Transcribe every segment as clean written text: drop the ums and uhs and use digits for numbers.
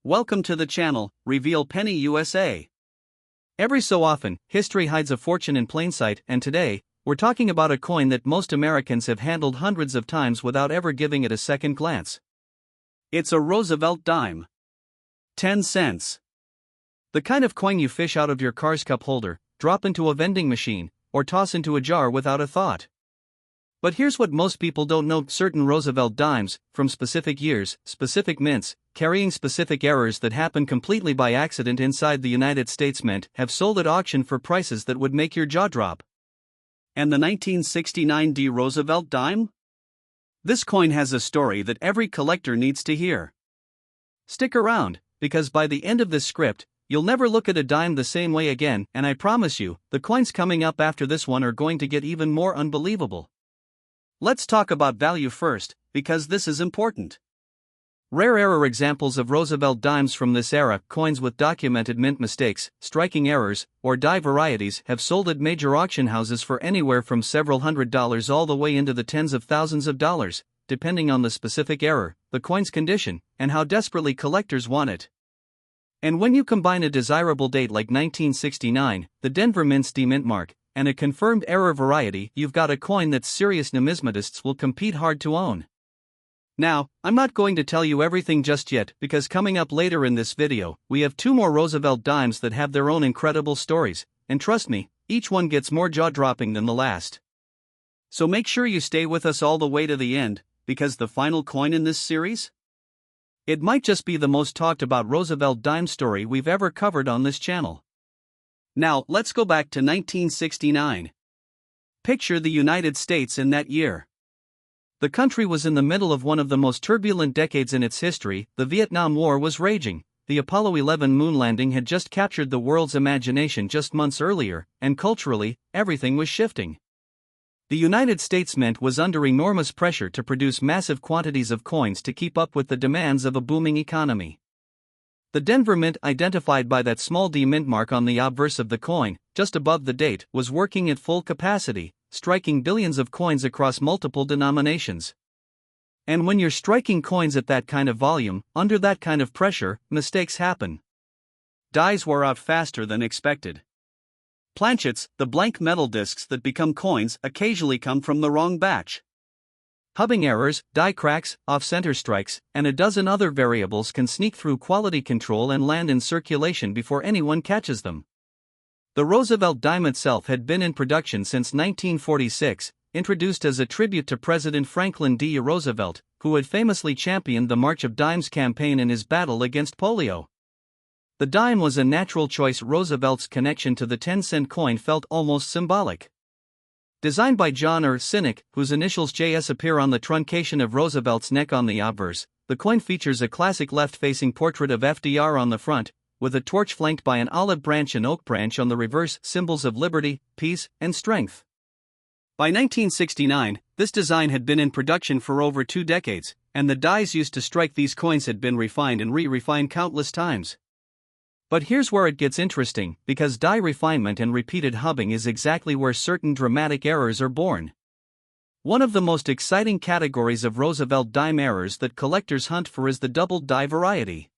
Welcome to the channel, Reveal Penny USA. Every so often, history hides a fortune in plain sight, and today, we're talking about a coin that most Americans have handled hundreds of times without ever giving it a second glance. It's a Roosevelt dime. 10 cents. The kind of coin you fish out of your car's cup holder, drop into a vending machine, or toss into a jar without a thought. But here's what most people don't know: certain Roosevelt dimes, from specific years, specific mints, carrying specific errors that happen completely by accident inside the United States Mint, have sold at auction for prices that would make your jaw drop. And the 1969 D Roosevelt dime? This coin has a story that every collector needs to hear. Stick around, because by the end of this script, you'll never look at a dime the same way again, and I promise you, the coins coming up after this one are going to get even more unbelievable. Let's talk about value first, because this is important. Rare error examples of Roosevelt dimes from this era, coins with documented mint mistakes, striking errors, or die varieties, have sold at major auction houses for anywhere from several $100s all the way into the tens of thousands of dollars, depending on the specific error, the coin's condition, and how desperately collectors want it. And when you combine a desirable date like 1969, the Denver Mint's demint mark, and a confirmed error variety, you've got a coin that serious numismatists will compete hard to own. Now, I'm not going to tell you everything just yet, because coming up later in this video, we have two more Roosevelt dimes that have their own incredible stories, and trust me, each one gets more jaw-dropping than the last. So make sure you stay with us all the way to the end, because the final coin in this series? It might just be the most talked about Roosevelt dime story we've ever covered on this channel. Now, let's go back to 1969. Picture the United States in that year. The country was in the middle of one of the most turbulent decades in its history. The Vietnam War was raging, the Apollo 11 moon landing had just captured the world's imagination just months earlier, and culturally, everything was shifting. The United States Mint was under enormous pressure to produce massive quantities of coins to keep up with the demands of a booming economy. The Denver Mint, identified by that small D mint mark on the obverse of the coin, just above the date, was working at full capacity, striking billions of coins across multiple denominations. And when you're striking coins at that kind of volume, under that kind of pressure, mistakes happen. Dies wore out faster than expected. Planchets, the blank metal discs that become coins, occasionally come from the wrong batch. Hubbing errors, die cracks, off-center strikes, and a dozen other variables can sneak through quality control and land in circulation before anyone catches them. The Roosevelt dime itself had been in production since 1946, introduced as a tribute to President Franklin D. Roosevelt, who had famously championed the March of Dimes campaign in his battle against polio. The dime was a natural choice. Roosevelt's connection to the 10-cent coin felt almost symbolic. Designed by John R. Sinek, whose initials JS appear on the truncation of Roosevelt's neck on the obverse, the coin features a classic left-facing portrait of FDR on the front, with a torch flanked by an olive branch and oak branch on the reverse, symbols of liberty, peace, and strength. By 1969, this design had been in production for over 2 decades, and the dies used to strike these coins had been refined and re-refined countless times. But here's where it gets interesting, because die refinement and repeated hubbing is exactly where certain dramatic errors are born. One of the most exciting categories of Roosevelt dime errors that collectors hunt for is the doubled die variety.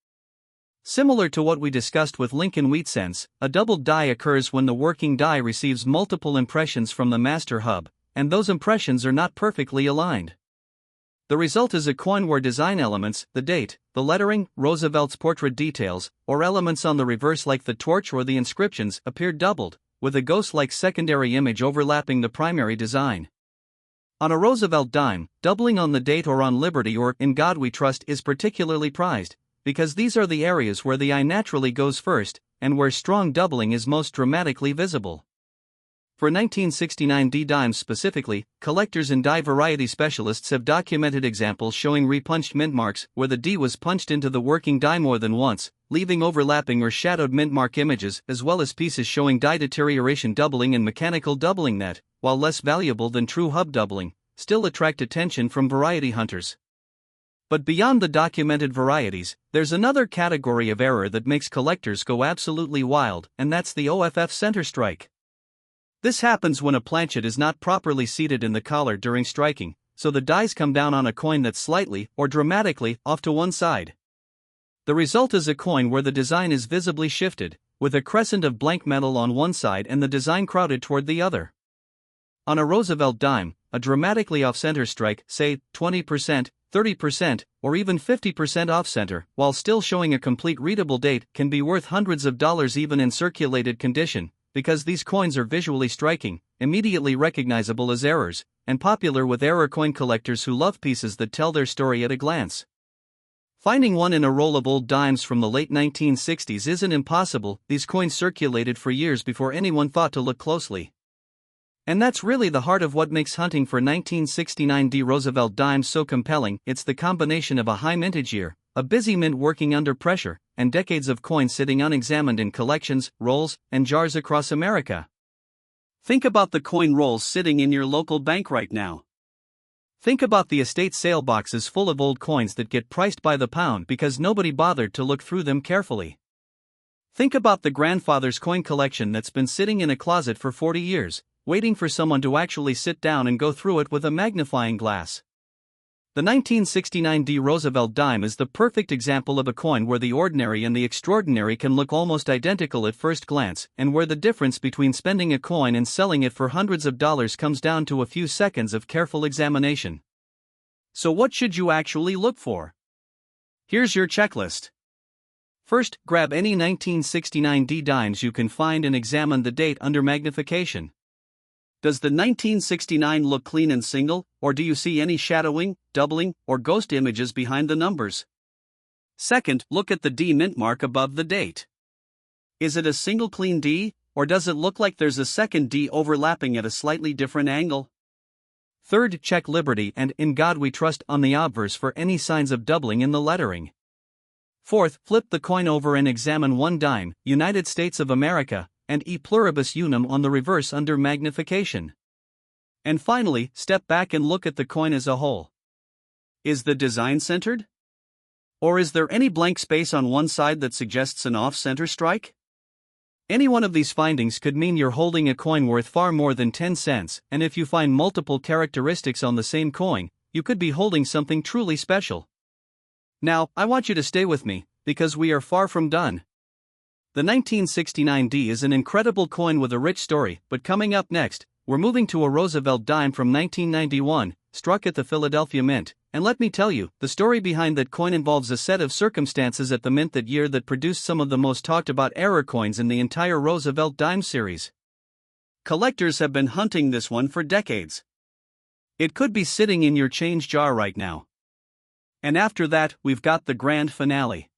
Similar to what we discussed with Lincoln wheat cents, a doubled die occurs when the working die receives multiple impressions from the master hub, and those impressions are not perfectly aligned. The result is a coin where design elements, the date, the lettering, Roosevelt's portrait details, or elements on the reverse like the torch or the inscriptions, appear doubled, with a ghost-like secondary image overlapping the primary design. On a Roosevelt dime, doubling on the date or on Liberty or In God We Trust is particularly prized, because these are the areas where the eye naturally goes first, and where strong doubling is most dramatically visible. For 1969 D dimes specifically, collectors and die variety specialists have documented examples showing repunched mint marks where the D was punched into the working die more than once, leaving overlapping or shadowed mint mark images, as well as pieces showing die deterioration. Doubling and mechanical doubling that, while less valuable than true hub doubling, still attract attention from variety hunters. But beyond the documented varieties, there's another category of error that makes collectors go absolutely wild, and that's the OFF center strike. This happens when a planchet is not properly seated in the collar during striking, so the dies come down on a coin that's slightly, or dramatically, off to one side. The result is a coin where the design is visibly shifted, with a crescent of blank metal on one side and the design crowded toward the other. On a Roosevelt dime, a dramatically off-center strike, say 20%, 30%, or even 50% off-center, while still showing a complete readable date, can be worth hundreds of dollars even in circulated condition, because these coins are visually striking, immediately recognizable as errors, and popular with error coin collectors who love pieces that tell their story at a glance. Finding one in a roll of old dimes from the late 1960s isn't impossible. These coins circulated for years before anyone thought to look closely. And that's really the heart of what makes hunting for 1969 D Roosevelt dimes so compelling. It's the combination of a high mintage year, a busy mint working under pressure, and decades of coins sitting unexamined in collections, rolls, and jars across America. Think about the coin rolls sitting in your local bank right now. Think about the estate sale boxes full of old coins that get priced by the pound because nobody bothered to look through them carefully. Think about the grandfather's coin collection that's been sitting in a closet for 40 years, waiting for someone to actually sit down and go through it with a magnifying glass. The 1969 D Roosevelt dime is the perfect example of a coin where the ordinary and the extraordinary can look almost identical at first glance, and where the difference between spending a coin and selling it for hundreds of dollars comes down to a few seconds of careful examination. So what should you actually look for? Here's your checklist. First, grab any 1969 D dimes you can find and examine the date under magnification. Does the 1969 look clean and single, or do you see any shadowing, doubling, or ghost images behind the numbers? Second, look at the D mint mark above the date. Is it a single clean D, or does it look like there's a second D overlapping at a slightly different angle? Third, check Liberty and In God We Trust on the obverse for any signs of doubling in the lettering. Fourth, flip the coin over and examine one dime, United States of America, and E pluribus unum on the reverse under magnification. And finally, step back and look at the coin as a whole. Is the design centered? Or is there any blank space on one side that suggests an off-center strike? Any one of these findings could mean you're holding a coin worth far more than 10 cents, and if you find multiple characteristics on the same coin, you could be holding something truly special. Now, I want you to stay with me, because we are far from done. The 1969 D is an incredible coin with a rich story, but coming up next, we're moving to a Roosevelt dime from 1991, struck at the Philadelphia Mint, and let me tell you, the story behind that coin involves a set of circumstances at the mint that year that produced some of the most talked about error coins in the entire Roosevelt dime series. Collectors have been hunting this one for decades. It could be sitting in your change jar right now. And after that, we've got the grand finale.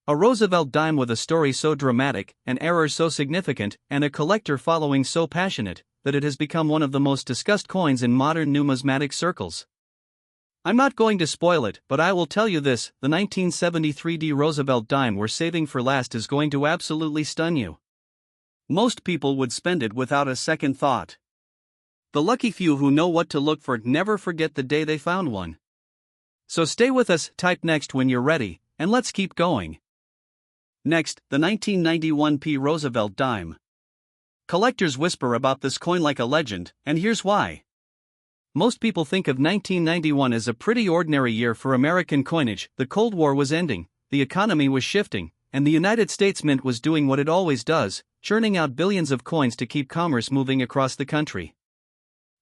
A Roosevelt dime with a story so dramatic, an error so significant, and a collector following so passionate, that it has become one of the most discussed coins in modern numismatic circles. I'm not going to spoil it, but I will tell you this, the 1973 D Roosevelt dime we're saving for last is going to absolutely stun you. Most people would spend it without a second thought. The lucky few who know what to look for never forget the day they found one. So stay with us, type next when you're ready, and let's keep going. Next, the 1991 P Roosevelt dime. Collectors whisper about this coin like a legend, and here's why. Most people think of 1991 as a pretty ordinary year for American coinage. The Cold War was ending, the economy was shifting, and the United States Mint was doing what it always does, churning out billions of coins to keep commerce moving across the country.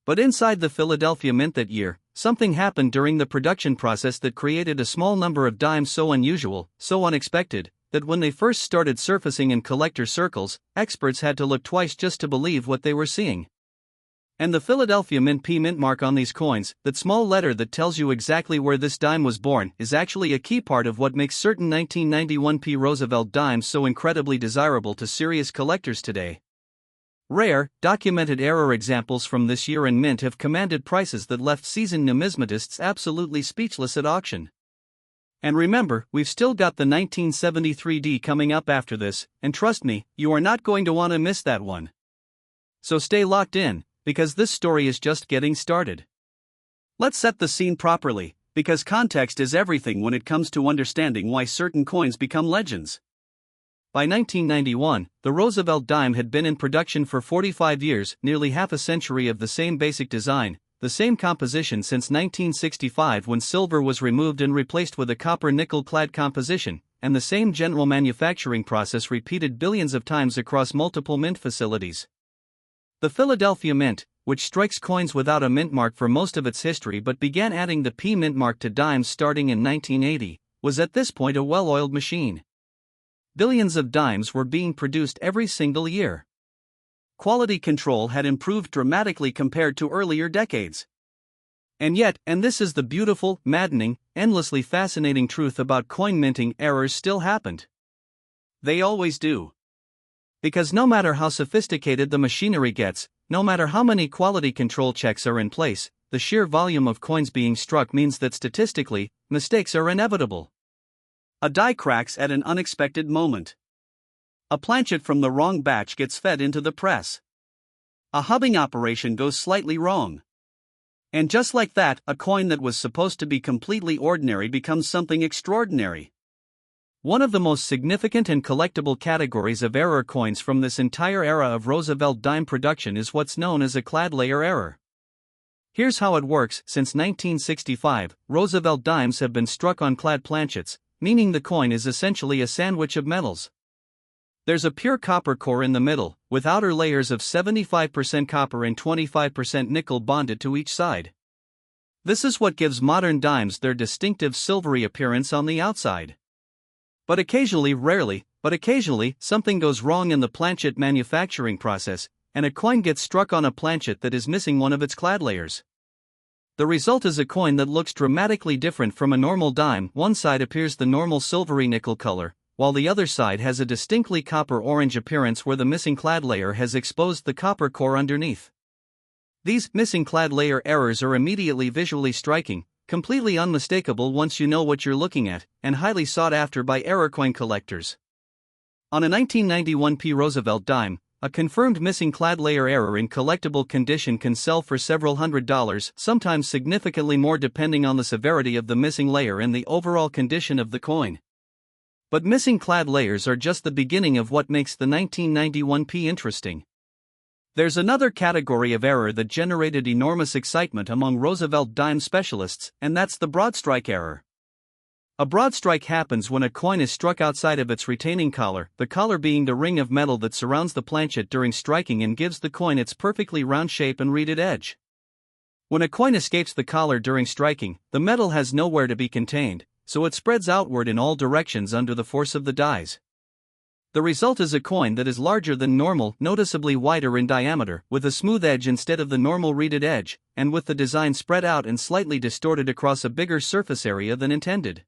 But inside the Philadelphia Mint that year, something happened during the production process that created a small number of dimes so unusual, so unexpected, that when they first started surfacing in collector circles, experts had to look twice just to believe what they were seeing. And the Philadelphia Mint P mint mark on these coins, that small letter that tells you exactly where this dime was born, is actually a key part of what makes certain 1991 P Roosevelt dimes so incredibly desirable to serious collectors today. Rare, documented error examples from this year in mint have commanded prices that left seasoned numismatists absolutely speechless at auction. And remember, we've still got the 1973 D coming up after this, and trust me, you are not going to want to miss that one. So stay locked in, because this story is just getting started. Let's set the scene properly, because context is everything when it comes to understanding why certain coins become legends. By 1991, the Roosevelt dime had been in production for 45 years, nearly half a century of the same basic design, the same composition since 1965 when silver was removed and replaced with a copper-nickel clad composition, and the same general manufacturing process repeated billions of times across multiple mint facilities. The Philadelphia Mint, which strikes coins without a mint mark for most of its history but began adding the P mint mark to dimes starting in 1980, was at this point a well-oiled machine. Billions of dimes were being produced every single year. Quality control had improved dramatically compared to earlier decades. And yet, and this is the beautiful, maddening, endlessly fascinating truth about coin minting, errors still happened. They always do. Because no matter how sophisticated the machinery gets, no matter how many quality control checks are in place, the sheer volume of coins being struck means that statistically, mistakes are inevitable. A die cracks at an unexpected moment. A planchet from the wrong batch gets fed into the press. A hubbing operation goes slightly wrong. And just like that, a coin that was supposed to be completely ordinary becomes something extraordinary. One of the most significant and collectible categories of error coins from this entire era of Roosevelt dime production is what's known as a clad layer error. Here's how it works. Since 1965, Roosevelt dimes have been struck on clad planchets, meaning the coin is essentially a sandwich of metals. There's a pure copper core in the middle, with outer layers of 75% copper and 25% nickel bonded to each side. This is what gives modern dimes their distinctive silvery appearance on the outside. But occasionally, rarely, but occasionally, something goes wrong in the planchet manufacturing process, and a coin gets struck on a planchet that is missing one of its clad layers. The result is a coin that looks dramatically different from a normal dime. One side appears the normal silvery nickel color, while the other side has a distinctly copper-orange appearance where the missing clad layer has exposed the copper core underneath. These missing clad layer errors are immediately visually striking, completely unmistakable once you know what you're looking at, and highly sought after by error coin collectors. On a 1991 P Roosevelt dime, a confirmed missing clad layer error in collectible condition can sell for several $100s, sometimes significantly more depending on the severity of the missing layer and the overall condition of the coin. But missing clad layers are just the beginning of what makes the 1991 P interesting. There's another category of error that generated enormous excitement among Roosevelt dime specialists, and that's the broadstrike error. A broadstrike happens when a coin is struck outside of its retaining collar, the collar being the ring of metal that surrounds the planchet during striking and gives the coin its perfectly round shape and reeded edge. When a coin escapes the collar during striking, the metal has nowhere to be contained, so it spreads outward in all directions under the force of the dies. The result is a coin that is larger than normal, noticeably wider in diameter, with a smooth edge instead of the normal reeded edge, and with the design spread out and slightly distorted across a bigger surface area than intended.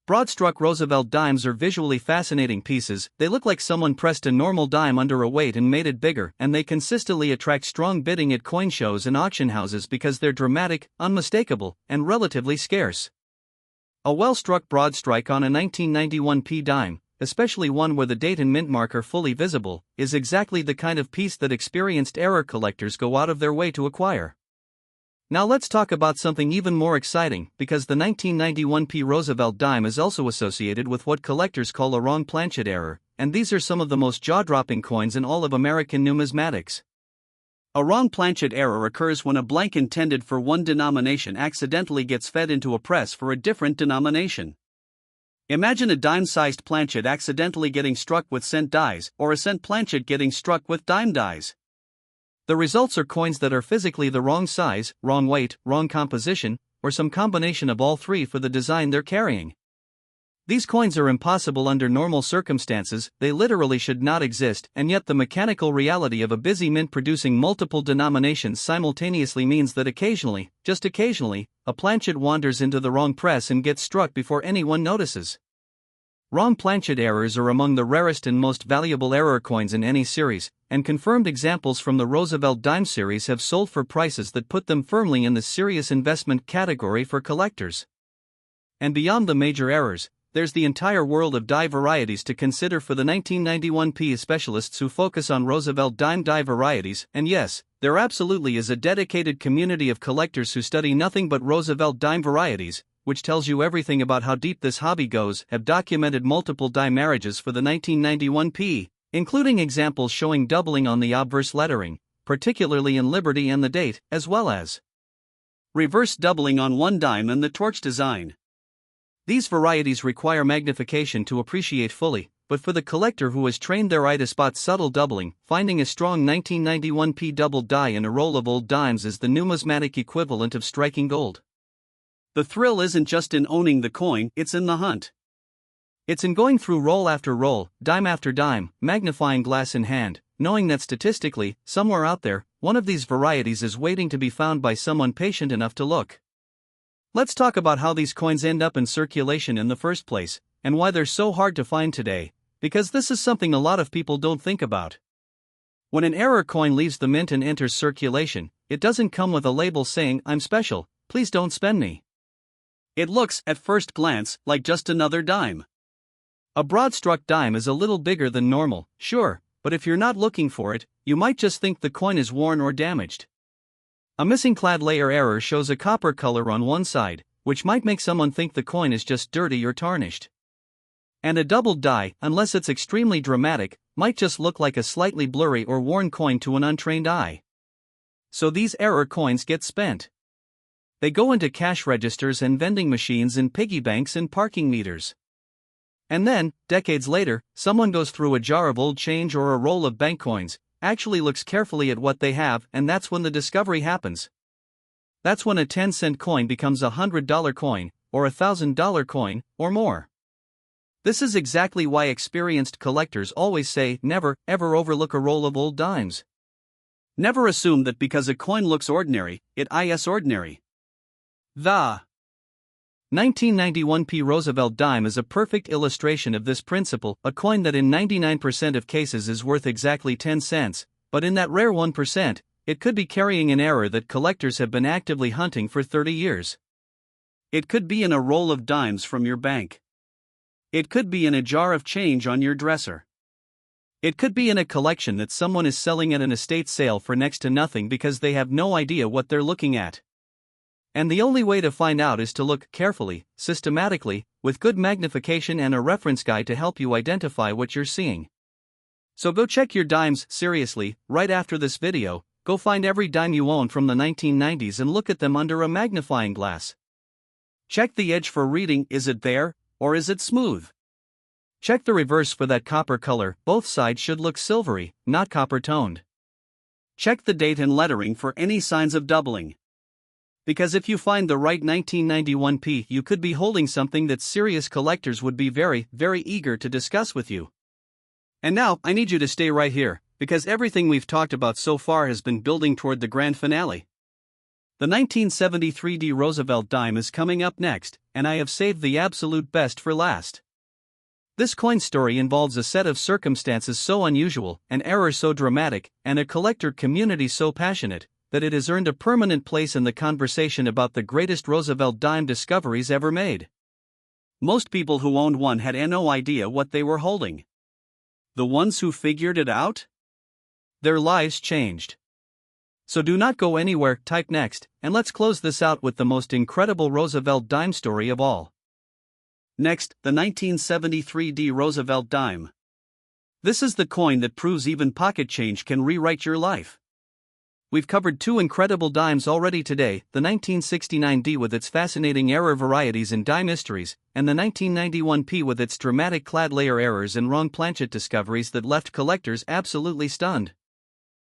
Broad-struck Roosevelt dimes are visually fascinating pieces. They look like someone pressed a normal dime under a weight and made it bigger, and they consistently attract strong bidding at coin shows and auction houses because they're dramatic, unmistakable, and relatively scarce. A well-struck broadstrike on a 1991 P dime, especially one where the date and mint mark are fully visible, is exactly the kind of piece that experienced error collectors go out of their way to acquire. Now let's talk about something even more exciting, because the 1991 P Roosevelt dime is also associated with what collectors call a wrong planchet error, and these are some of the most jaw-dropping coins in all of American numismatics. A wrong planchet error occurs when a blank intended for one denomination accidentally gets fed into a press for a different denomination. Imagine a dime-sized planchet accidentally getting struck with cent dies, or a cent planchet getting struck with dime dies. The results are coins that are physically the wrong size, wrong weight, wrong composition, or some combination of all three for the design they're carrying. These coins are impossible under normal circumstances, they literally should not exist, and yet the mechanical reality of a busy mint producing multiple denominations simultaneously means that occasionally, just occasionally, a planchet wanders into the wrong press and gets struck before anyone notices. Wrong planchet errors are among the rarest and most valuable error coins in any series, and confirmed examples from the Roosevelt dime series have sold for prices that put them firmly in the serious investment category for collectors. And beyond the major errors, there's the entire world of die varieties to consider for the 1991 P specialists who focus on Roosevelt dime die varieties, and yes, there absolutely is a dedicated community of collectors who study nothing but Roosevelt dime varieties, which tells you everything about how deep this hobby goes, have documented multiple die marriages for the 1991 P, including examples showing doubling on the obverse lettering, particularly in Liberty and the date, as well as reverse doubling on one dime and the torch design. These varieties require magnification to appreciate fully, but for the collector who has trained their eye to spot subtle doubling, finding a strong 1991 P double die in a roll of old dimes is the numismatic equivalent of striking gold. The thrill isn't just in owning the coin, it's in the hunt. It's in going through roll after roll, dime after dime, magnifying glass in hand, knowing that statistically, somewhere out there, one of these varieties is waiting to be found by someone patient enough to look. Let's talk about how these coins end up in circulation in the first place, and why they're so hard to find today, because this is something a lot of people don't think about. When an error coin leaves the mint and enters circulation, it doesn't come with a label saying, "I'm special, please don't spend me." It looks, at first glance, like just another dime. A broad-struck dime is a little bigger than normal, sure, but if you're not looking for it, you might just think the coin is worn or damaged. A missing clad layer error shows a copper color on one side, which might make someone think the coin is just dirty or tarnished. And a doubled die, unless it's extremely dramatic, might just look like a slightly blurry or worn coin to an untrained eye. So these error coins get spent. They go into cash registers and vending machines and piggy banks and parking meters. And then, decades later, someone goes through a jar of old change or a roll of bank coins, actually looks carefully at what they have, and that's when the discovery happens. That's when a 10-cent coin becomes a $100 coin, or a $1,000 coin, or more. This is exactly why experienced collectors always say, never, ever overlook a roll of old dimes. Never assume that because a coin looks ordinary, it is ordinary. The 1991 P Roosevelt dime is a perfect illustration of this principle, a coin that in 99% of cases is worth exactly 10 cents, but in that rare 1%, it could be carrying an error that collectors have been actively hunting for 30 years. It could be in a roll of dimes from your bank. It could be in a jar of change on your dresser. It could be in a collection that someone is selling at an estate sale for next to nothing because they have no idea what they're looking at. And the only way to find out is to look carefully, systematically, with good magnification and a reference guide to help you identify what you're seeing. So go check your dimes seriously. Right after this video, go find every dime you own from the 1990s and look at them under a magnifying glass. Check the edge for reading, is it there, or is it smooth? Check the reverse for that copper color, both sides should look silvery, not copper toned. Check the date and lettering for any signs of doubling. Because if you find the right 1991 P, you could be holding something that serious collectors would be very, very eager to discuss with you. And now, I need you to stay right here, because everything we've talked about so far has been building toward the grand finale. The 1973 D Roosevelt dime is coming up next, and I have saved the absolute best for last. This coin story involves a set of circumstances so unusual, an error so dramatic, and a collector community so passionate, that it has earned a permanent place in the conversation about the greatest Roosevelt dime discoveries ever made. Most people who owned one had no idea what they were holding. The ones who figured it out? Their lives changed. So do not go anywhere, type next, and let's close this out with the most incredible Roosevelt dime story of all. Next, the 1973 D Roosevelt dime. This is the coin that proves even pocket change can rewrite your life. We've covered two incredible dimes already today, the 1969 D with its fascinating error varieties and dime mysteries, and the 1991 P with its dramatic clad layer errors and wrong planchet discoveries that left collectors absolutely stunned.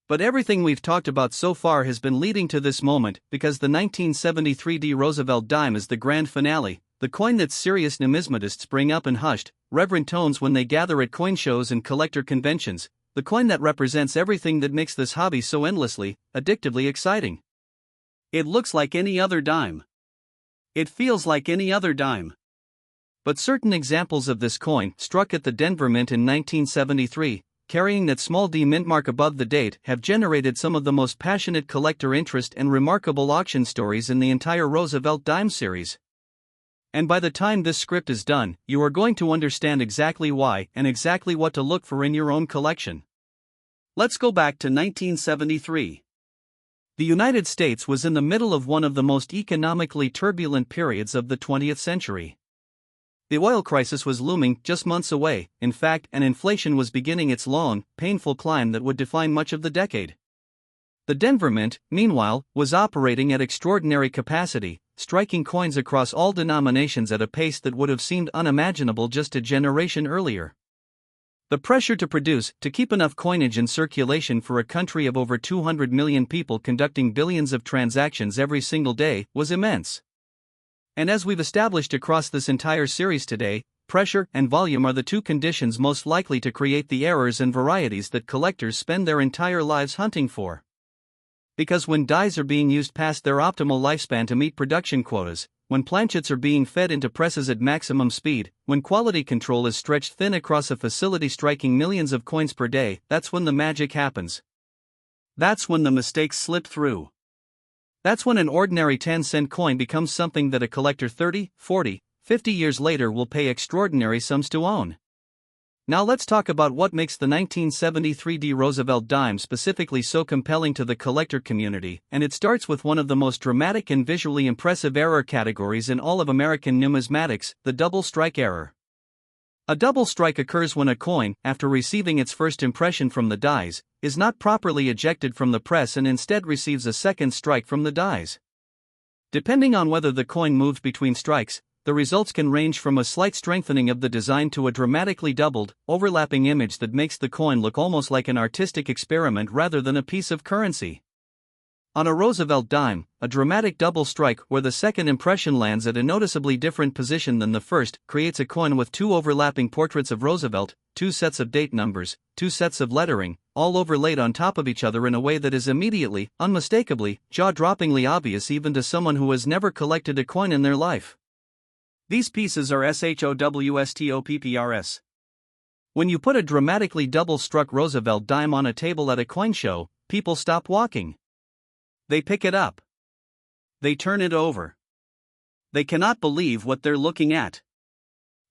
But everything we've talked about so far has been leading to this moment, because the 1973 D Roosevelt dime is the grand finale, the coin that serious numismatists bring up in hushed, reverent tones when they gather at coin shows and collector conventions, the coin that represents everything that makes this hobby so endlessly, addictively exciting. It looks like any other dime. It feels like any other dime. But certain examples of this coin, struck at the Denver Mint in 1973, carrying that small D mint mark above the date, have generated some of the most passionate collector interest and remarkable auction stories in the entire Roosevelt dime series. And by the time this script is done, you are going to understand exactly why and exactly what to look for in your own collection. Let's go back to 1973. The United States was in the middle of one of the most economically turbulent periods of the 20th century. The oil crisis was looming just months away, in fact, and inflation was beginning its long, painful climb that would define much of the decade. The Denver Mint, meanwhile, was operating at extraordinary capacity, striking coins across all denominations at a pace that would have seemed unimaginable just a generation earlier. The pressure to keep enough coinage in circulation for a country of over 200 million people conducting billions of transactions every single day, was immense. And as we've established across this entire series today, pressure and volume are the two conditions most likely to create the errors and varieties that collectors spend their entire lives hunting for. Because when dies are being used past their optimal lifespan to meet production quotas, when planchets are being fed into presses at maximum speed, when quality control is stretched thin across a facility striking millions of coins per day, that's when the magic happens. That's when the mistakes slip through. That's when an ordinary 10-cent coin becomes something that a collector 30, 40, 50 years later will pay extraordinary sums to own. Now let's talk about what makes the 1973 D Roosevelt dime specifically so compelling to the collector community, and it starts with one of the most dramatic and visually impressive error categories in all of American numismatics, the double strike error. A double strike occurs when a coin, after receiving its first impression from the dies, is not properly ejected from the press and instead receives a second strike from the dies. Depending on whether the coin moved between strikes, the results can range from a slight strengthening of the design to a dramatically doubled, overlapping image that makes the coin look almost like an artistic experiment rather than a piece of currency. On a Roosevelt dime, a dramatic double strike where the second impression lands at a noticeably different position than the first creates a coin with two overlapping portraits of Roosevelt, two sets of date numbers, two sets of lettering, all overlaid on top of each other in a way that is immediately, unmistakably, jaw-droppingly obvious even to someone who has never collected a coin in their life. These pieces are SHOWSTOPPRS. When you put a dramatically double-struck Roosevelt dime on a table at a coin show, people stop walking. They pick it up. They turn it over. They cannot believe what they're looking at.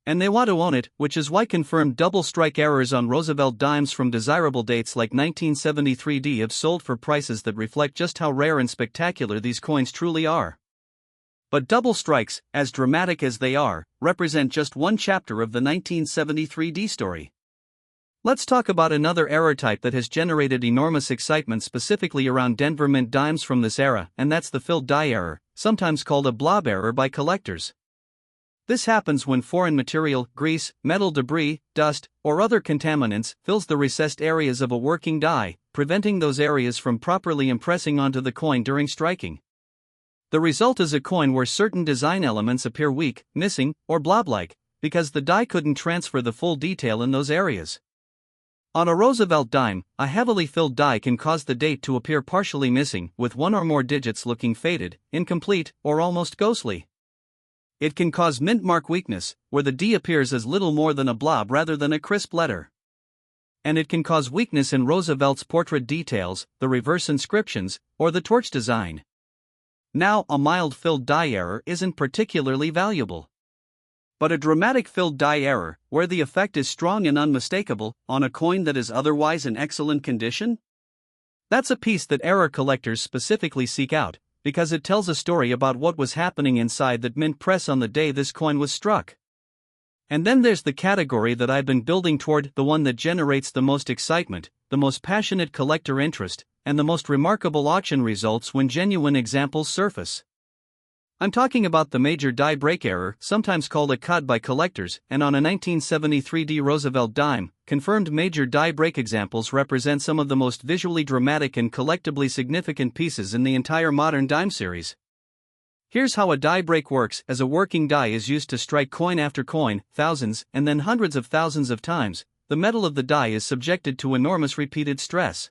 And they want to own it, which is why confirmed double-strike errors on Roosevelt dimes from desirable dates like 1973D have sold for prices that reflect just how rare and spectacular these coins truly are. But double strikes, as dramatic as they are, represent just one chapter of the 1973D story. Let's talk about another error type that has generated enormous excitement specifically around Denver Mint dimes from this era, and that's the filled die error, sometimes called a blob error by collectors. This happens when foreign material, grease, metal debris, dust, or other contaminants fills the recessed areas of a working die, preventing those areas from properly impressing onto the coin during striking. The result is a coin where certain design elements appear weak, missing, or blob-like, because the die couldn't transfer the full detail in those areas. On a Roosevelt dime, a heavily filled die can cause the date to appear partially missing, with one or more digits looking faded, incomplete, or almost ghostly. It can cause mint mark weakness, where the D appears as little more than a blob rather than a crisp letter. And it can cause weakness in Roosevelt's portrait details, the reverse inscriptions, or the torch design. Now, a mild filled die error isn't particularly valuable. But a dramatic filled die error, where the effect is strong and unmistakable, on a coin that is otherwise in excellent condition? That's a piece that error collectors specifically seek out, because it tells a story about what was happening inside that mint press on the day this coin was struck. And then there's the category that I've been building toward, the one that generates the most excitement, the most passionate collector interest, and the most remarkable auction results when genuine examples surface. I'm talking about the major die break error, sometimes called a clad by collectors, and on a 1973 D Roosevelt dime, confirmed major die break examples represent some of the most visually dramatic and collectively significant pieces in the entire modern dime series. Here's how a die break works. As a working die is used to strike coin after coin, thousands, and then hundreds of thousands of times, the metal of the die is subjected to enormous repeated stress.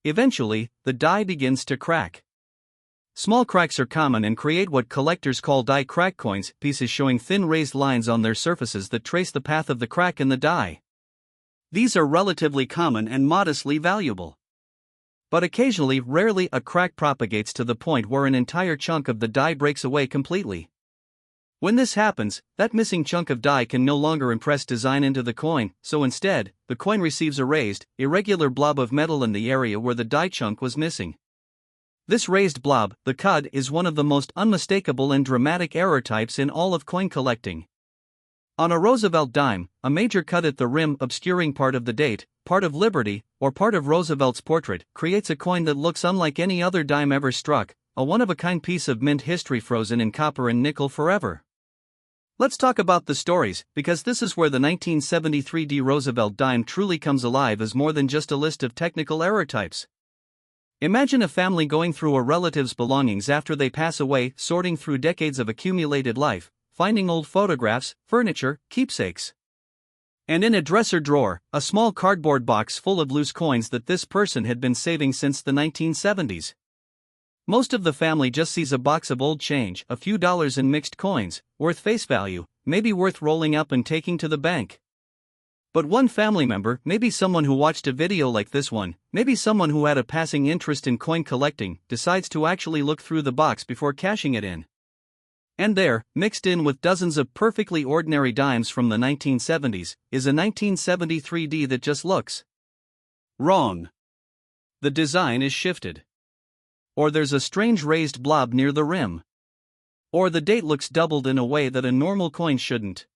Eventually, the die begins to crack. Small cracks are common and create what collectors call die crack coins, pieces showing thin raised lines on their surfaces that trace the path of the crack in the die. These are relatively common and modestly valuable. But occasionally, rarely, a crack propagates to the point where an entire chunk of the die breaks away completely. When this happens, that missing chunk of die can no longer impress design into the coin, so instead, the coin receives a raised, irregular blob of metal in the area where the die chunk was missing. This raised blob, the clad, is one of the most unmistakable and dramatic error types in all of coin collecting. On a Roosevelt dime, a major cut at the rim obscuring part of the date, part of Liberty, or part of Roosevelt's portrait creates a coin that looks unlike any other dime ever struck, a one-of-a-kind piece of mint history frozen in copper and nickel forever. Let's talk about the stories, because this is where the 1973 D Roosevelt dime truly comes alive as more than just a list of technical error types. Imagine a family going through a relative's belongings after they pass away, sorting through decades of accumulated life, finding old photographs, furniture, keepsakes. And in a dresser drawer, a small cardboard box full of loose coins that this person had been saving since the 1970s. Most of the family just sees a box of old change, a few dollars in mixed coins, worth face value, maybe worth rolling up and taking to the bank. But one family member, maybe someone who watched a video like this one, maybe someone who had a passing interest in coin collecting, decides to actually look through the box before cashing it in. And there, mixed in with dozens of perfectly ordinary dimes from the 1970s, is a 1973 D that just looks wrong. The design is shifted. Or there's a strange raised blob near the rim. Or the date looks doubled in a way that a normal coin shouldn't.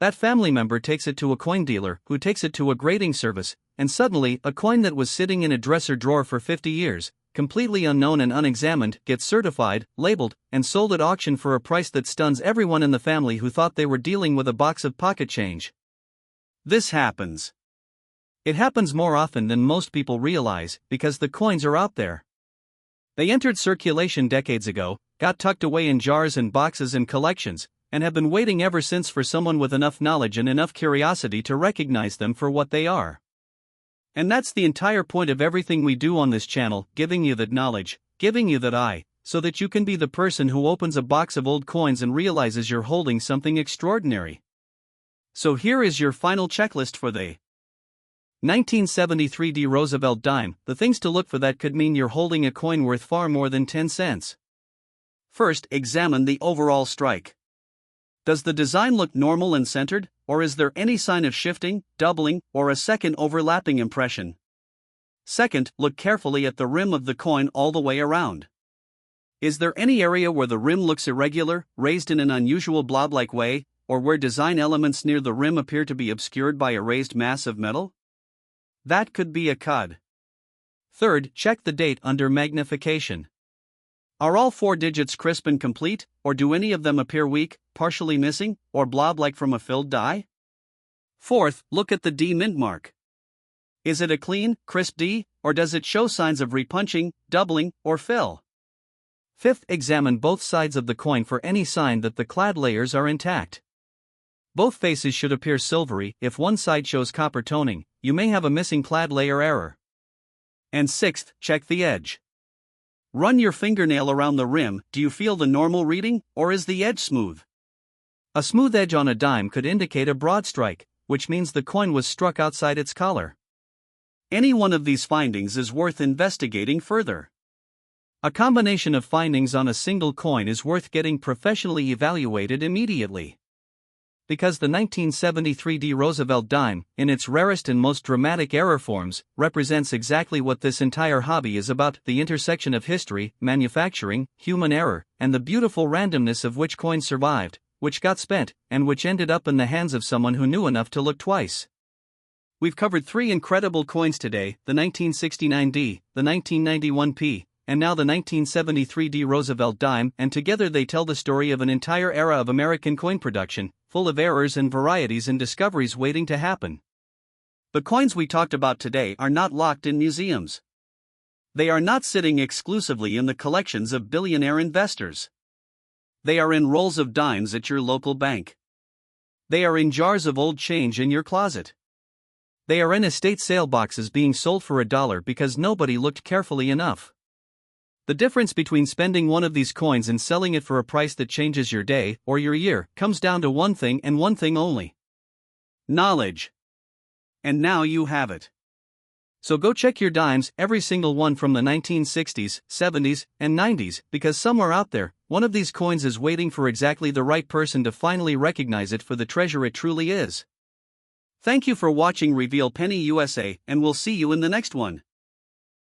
That family member takes it to a coin dealer, who takes it to a grading service, and suddenly, a coin that was sitting in a dresser drawer for 50 years, completely unknown and unexamined, gets certified, labeled, and sold at auction for a price that stuns everyone in the family who thought they were dealing with a box of pocket change. This happens. It happens more often than most people realize, because the coins are out there. They entered circulation decades ago, got tucked away in jars and boxes and collections, and have been waiting ever since for someone with enough knowledge and enough curiosity to recognize them for what they are. And that's the entire point of everything we do on this channel, giving you that knowledge, giving you that eye, so that you can be the person who opens a box of old coins and realizes you're holding something extraordinary. So here is your final checklist for the 1973 D Roosevelt dime. The things to look for that could mean you're holding a coin worth far more than 10 cents. First, examine the overall strike. Does the design look normal and centered, or is there any sign of shifting, doubling, or a second overlapping impression? Second, look carefully at the rim of the coin all the way around. Is there any area where the rim looks irregular, raised in an unusual blob-like way, or where design elements near the rim appear to be obscured by a raised mass of metal? That could be a cud. Third, check the date under magnification. Are all 4 digits crisp and complete, or do any of them appear weak, partially missing, or blob-like from a filled die? Fourth, look at the D mint mark. Is it a clean, crisp D, or does it show signs of repunching, doubling, or fill? Fifth, examine both sides of the coin for any sign that the clad layers are intact. Both faces should appear silvery. If one side shows copper toning, you may have a missing clad layer error. And sixth, check the edge. Run your fingernail around the rim. Do you feel the normal reading, or is the edge smooth? A smooth edge on a dime could indicate a broadstrike, which means the coin was struck outside its collar. Any one of these findings is worth investigating further. A combination of findings on a single coin is worth getting professionally evaluated immediately. Because the 1973 D Roosevelt dime, in its rarest and most dramatic error forms, represents exactly what this entire hobby is about: the intersection of history, manufacturing, human error, and the beautiful randomness of which coins survived, which got spent, and which ended up in the hands of someone who knew enough to look twice. We've covered 3 incredible coins today: the 1969 D, the 1991 P, and now the 1973 D Roosevelt dime, and together they tell the story of an entire era of American coin production, full of errors and varieties and discoveries waiting to happen. The coins we talked about today are not locked in museums. They are not sitting exclusively in the collections of billionaire investors. They are in rolls of dimes at your local bank. They are in jars of old change in your closet. They are in estate sale boxes being sold for $1 because nobody looked carefully enough. The difference between spending one of these coins and selling it for a price that changes your day or your year comes down to one thing and one thing only: knowledge. And now you have it. So go check your dimes, every single one from the 1960s, 70s, and 90s, because somewhere out there, one of these coins is waiting for exactly the right person to finally recognize it for the treasure it truly is. Thank you for watching Reveal Penny USA, and we'll see you in the next one.